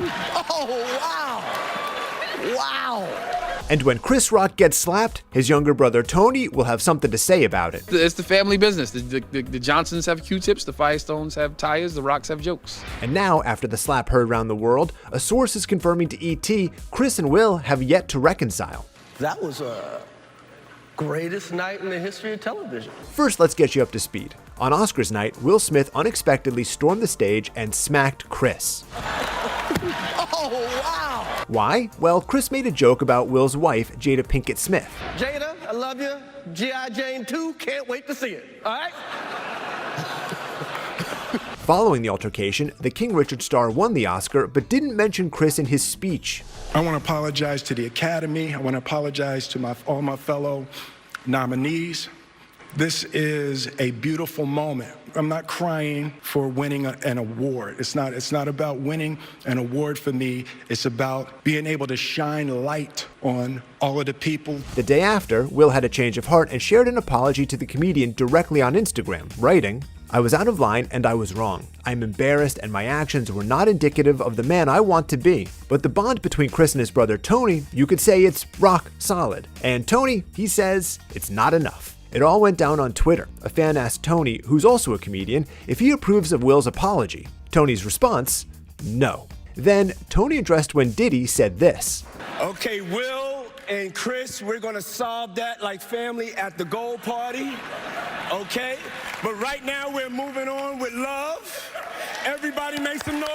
Oh, wow. Wow. And when Chris Rock gets slapped, his younger brother Tony will have something to say about it. It's the family business. The Johnsons have Q-tips, the Firestones have tires, the Rocks have jokes. And now, after the slap heard around the world, a source is confirming to ET, Chris and Will have yet to reconcile. That was a greatest night in the history of television. First, let's get you up to speed. On Oscars night, Will Smith unexpectedly stormed the stage and smacked Chris. Oh, wow. Why? Well, Chris made a joke about Will's wife, Jada Pinkett Smith. Jada, I love you. G.I. Jane 2, can't wait to see it. All right? Following the altercation, the King Richard star won the Oscar but didn't mention Chris in his speech. I want to apologize to the Academy. I want to apologize to all my fellow nominees. This is a beautiful moment. I'm not crying for winning an award. It's not about winning an award for me. It's about being able to shine light on all of the people. The day after, Will had a change of heart and shared an apology to the comedian directly on Instagram, writing, "I was out of line and I was wrong. I'm embarrassed and my actions were not indicative of the man I want to be. But the bond between Chris and his brother Tony, you could say it's rock solid. And Tony, he says, it's not enough." It all went down on Twitter. A fan asked Tony, who's also a comedian, if he approves of Will's apology. Tony's response, no. Then Tony addressed when Diddy said this. Okay, Will and Chris, we're gonna solve that like family at the gold party, okay? But right now we're moving on with love. Everybody make some noise.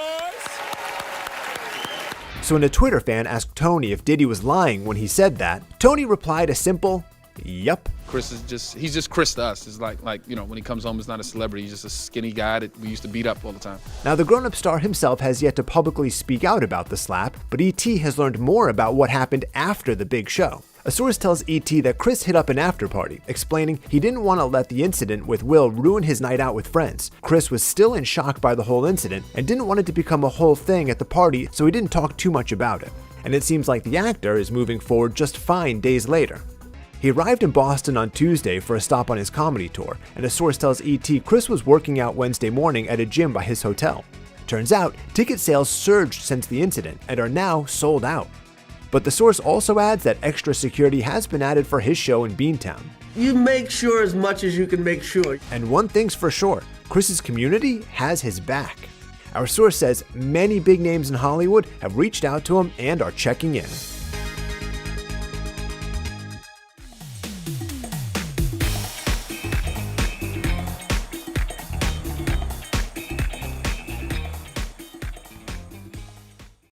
So when a Twitter fan asked Tony if Diddy was lying when he said that, Tony replied a simple, yup. Chris is he's just Chris to us. It's like, when he comes home, he's not a celebrity. He's just a skinny guy that we used to beat up all the time. Now, the grown-up star himself has yet to publicly speak out about the slap, but E.T. has learned more about what happened after the big show. A source tells E.T. that Chris hit up an after-party, explaining he didn't want to let the incident with Will ruin his night out with friends. Chris was still in shock by the whole incident and didn't want it to become a whole thing at the party, so he didn't talk too much about it. And it seems like the actor is moving forward just fine days later. He arrived in Boston on Tuesday for a stop on his comedy tour, and a source tells ET Chris was working out Wednesday morning at a gym by his hotel. Turns out, ticket sales surged since the incident and are now sold out. But the source also adds that extra security has been added for his show in Beantown. You make sure as much as you can make sure. And one thing's for sure, Chris's community has his back. Our source says many big names in Hollywood have reached out to him and are checking in.